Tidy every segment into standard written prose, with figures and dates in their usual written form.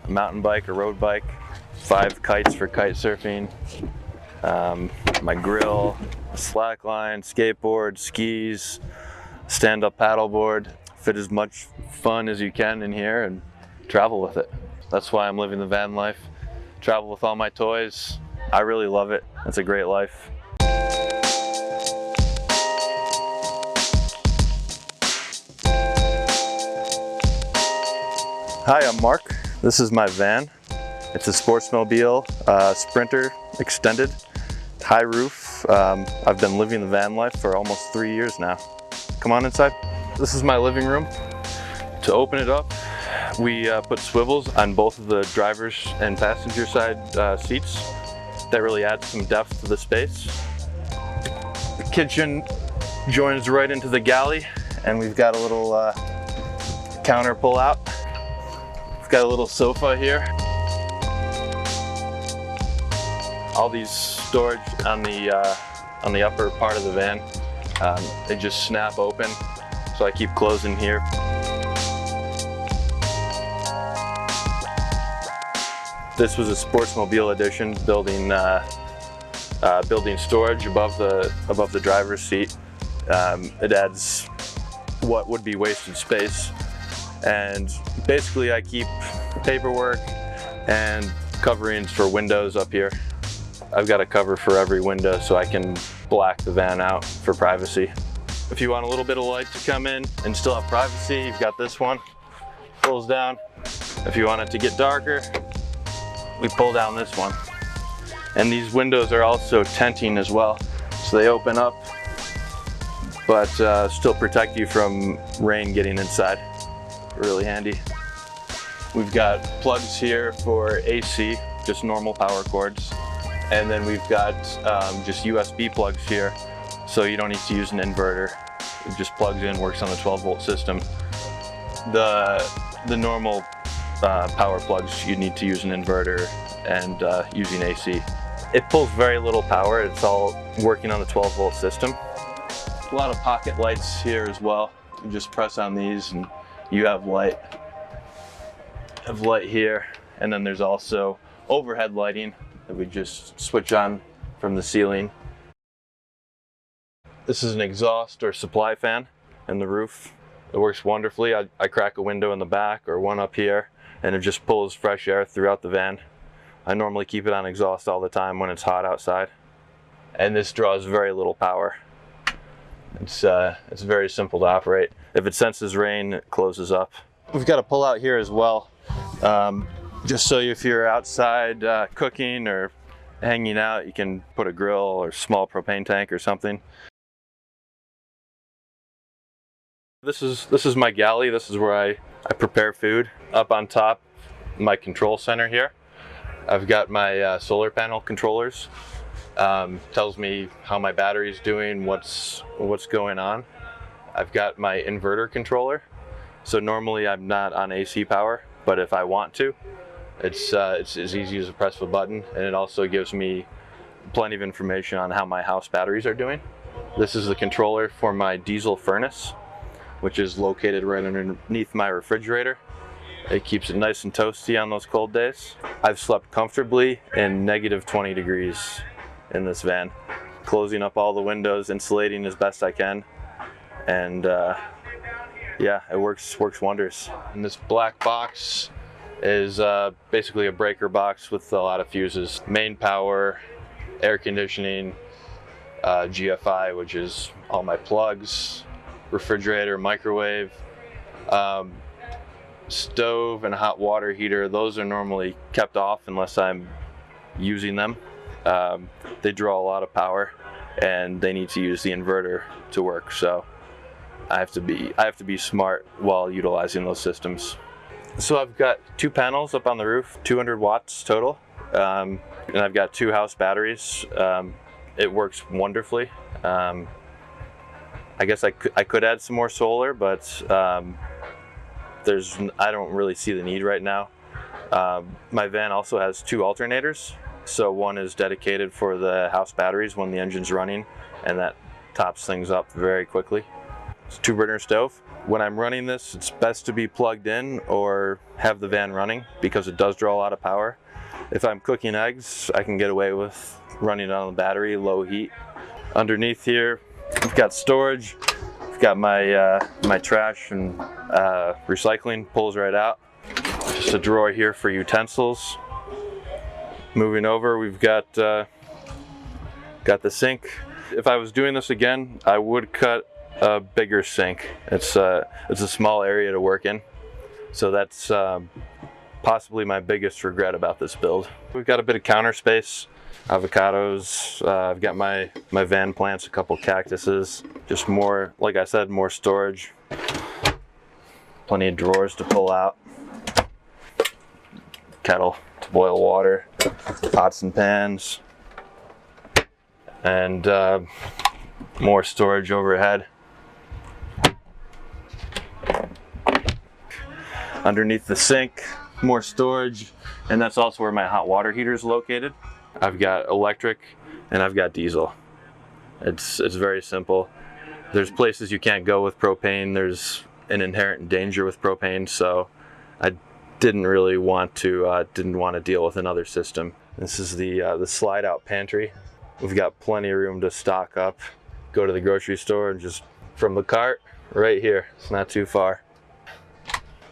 a mountain bike or road bike, 5 kites for kite surfing, my grill, a slack line, skateboard, skis, stand-up paddleboard. Fit as much fun as you can in here and travel with it. That's why I'm living the van life. Travel with all my toys. I really love it. It's a great life. Hi, I'm Mark. This is my van. It's a Sportsmobile Sprinter Extended, high roof. I've been living the van life for almost 3 years now. Come on inside. This is my living room. To open it up, we put swivels on both of the driver's and passenger side seats. That really adds some depth to the space. The kitchen joins right into the galley, and we've got a little counter pull out. We've got a little sofa here. All these storage on the upper part of the van, they just snap open, so I keep closing here. This was a Sportsmobile edition, building storage above the driver's seat. It adds what would be wasted space, and basically I keep paperwork and coverings for windows up here. I've got a cover for every window so I can black the van out for privacy. If you want a little bit of light to come in and still have privacy, you've got this one. Pulls down. If you want it to get darker, we pull down this one. And these windows are also tenting as well, so they open up but still protect you from rain getting inside. Really handy. We've got plugs here for AC, just normal power cords, and then we've got just USB plugs here, so you don't need to use an inverter. It just plugs in, works on the 12-volt system. The normal power plugs, you need to use an inverter and using AC. It pulls very little power. It's all working on the 12-volt system. A lot of pocket lights here as well. You just press on these and you have light. Here, and then there's also overhead lighting that we just switch on from the ceiling. This is an exhaust or supply fan in the roof. It works wonderfully. I crack a window in the back or one up here, and it just pulls fresh air throughout the van. I normally keep it on exhaust all the time when it's hot outside. And this draws very little power. It's very simple to operate. If it senses rain, it closes up. We've got a pull out here as well, just so if you're outside cooking or hanging out, you can put a grill or small propane tank or something. This is my galley. This is where I prepare food. Up on top, my control center here. I've got my solar panel controllers. Tells me how my battery's doing, what's going on. I've got my inverter controller. So normally I'm not on AC power, but if I want to, it's as easy as a press of a button, and it also gives me plenty of information on how my house batteries are doing. This is the controller for my diesel furnace, which is located right underneath my refrigerator. It keeps it nice and toasty on those cold days. I've slept comfortably in negative 20 degrees in this van, closing up all the windows, insulating as best I can, and yeah, it works wonders. And this black box is basically a breaker box with a lot of fuses. Main power, air conditioning, GFI, which is all my plugs, refrigerator, microwave, stove and hot water heater. Those are normally kept off unless I'm using them. They draw a lot of power and they need to use the inverter to work, so I have to be smart while utilizing those systems. So I've got 2 panels up on the roof, 200 watts total, and I've got 2 house batteries. It works wonderfully. I guess I could add some more solar, but I don't really see the need right now. My van also has 2 alternators, so one is dedicated for the house batteries when the engine's running, and that tops things up very quickly. It's a 2-burner stove. When I'm running this, it's best to be plugged in or have the van running because it does draw a lot of power. If I'm cooking eggs, I can get away with running it on the battery, low heat. Underneath here, we've got storage. I've got my my trash and recycling pulls right out. Just a drawer here for utensils. Moving over, we've got the sink. If I was doing this again, I would cut a bigger sink. It's a small area to work in, so that's possibly my biggest regret about this build. We've got a bit of counter space, avocados. I've got my van plants, a couple cactuses, just more, like I said, more storage. Plenty of drawers to pull out. Kettle to boil water, pots and pans, and more storage overhead. Underneath the sink, more storage, and that's also where my hot water heater is located. I've got electric and I've got diesel. It's very simple. There's places you can't go with propane. There's an inherent danger with propane, so I didn't really want to deal with another system. This is the slide out pantry. We've got plenty of room to stock up, go to the grocery store, and just from the cart right here. It's not too far.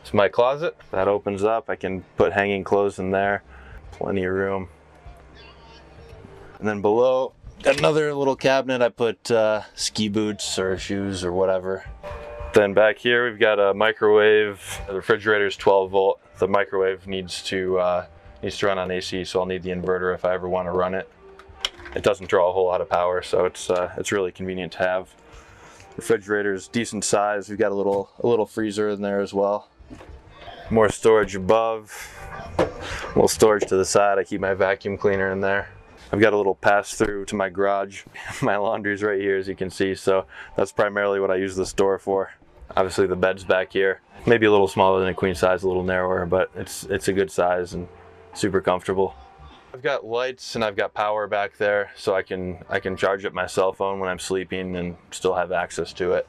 It's my closet that opens up. I can put hanging clothes in there. Plenty of room. And then below, another little cabinet. I put ski boots or shoes or whatever. Then back here we've got a microwave. The refrigerator is 12 volt. The microwave needs to run on AC, so I'll need the inverter if I ever want to run it. It doesn't draw a whole lot of power, so it's really convenient to have. Refrigerator is decent size. We've got a little freezer in there as well. More storage above. A little storage to the side. I keep my vacuum cleaner in there. I've got a little pass through to my garage. My laundry's right here, as you can see, so that's primarily what I use this door for. Obviously the bed's back here. Maybe a little smaller than a queen size, a little narrower, but it's a good size and super comfortable. I've got lights and I've got power back there, so I can charge up my cell phone when I'm sleeping and still have access to it.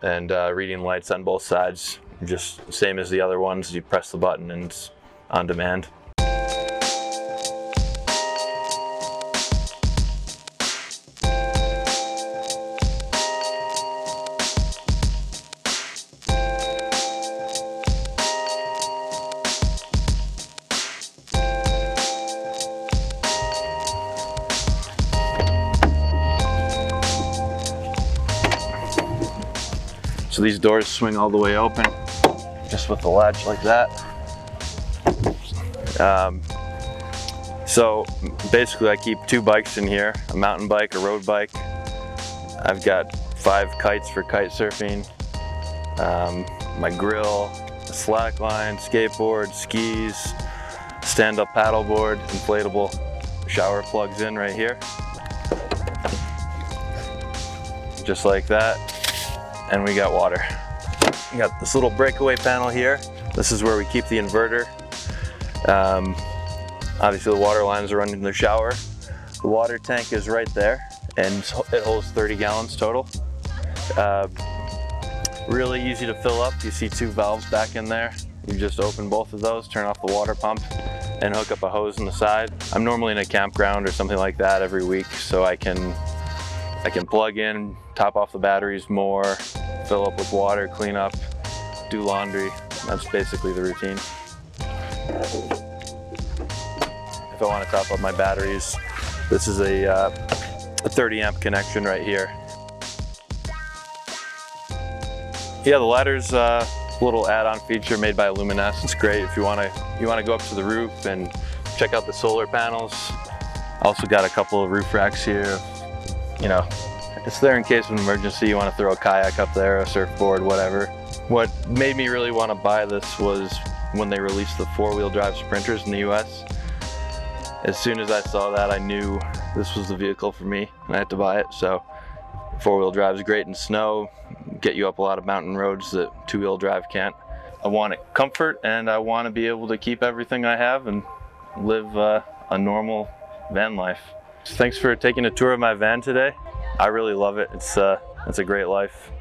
And reading lights on both sides, just same as the other ones. You press the button and it's on demand. So these doors swing all the way open, just with the latch like that. So basically I keep 2 bikes in here, a mountain bike, a road bike. I've got 5 kites for kite surfing, my grill, a slack line, skateboard, skis, stand-up paddleboard, inflatable shower plugs in right here. Just like that. And we got water. We got this little breakaway panel here. This is where we keep the inverter. Obviously the water lines are running in the shower. The water tank is right there and it holds 30 gallons total. Really easy to fill up. You see 2 valves back in there. You just open both of those, turn off the water pump, and hook up a hose on the side. I'm normally in a campground or something like that every week, so I can plug in, top off the batteries more, fill up with water, clean up, do laundry. That's basically the routine. If I want to top up my batteries, this is a 30 amp connection right here. Yeah, the ladder's a little add-on feature made by Luminesce. It's great if you want to go up to the roof and check out the solar panels. Also got a couple of roof racks here. You know, it's there in case of an emergency. You want to throw a kayak up there, a surfboard, whatever. What made me really want to buy this was when they released the 4-wheel drive Sprinters in the US. As soon as I saw that, I knew this was the vehicle for me and I had to buy it. So 4-wheel drive is great in snow, get you up a lot of mountain roads that 2-wheel drive can't. I want comfort and I want to be able to keep everything I have and live a normal van life. Thanks for taking a tour of my van today. I really love it. It's a great life.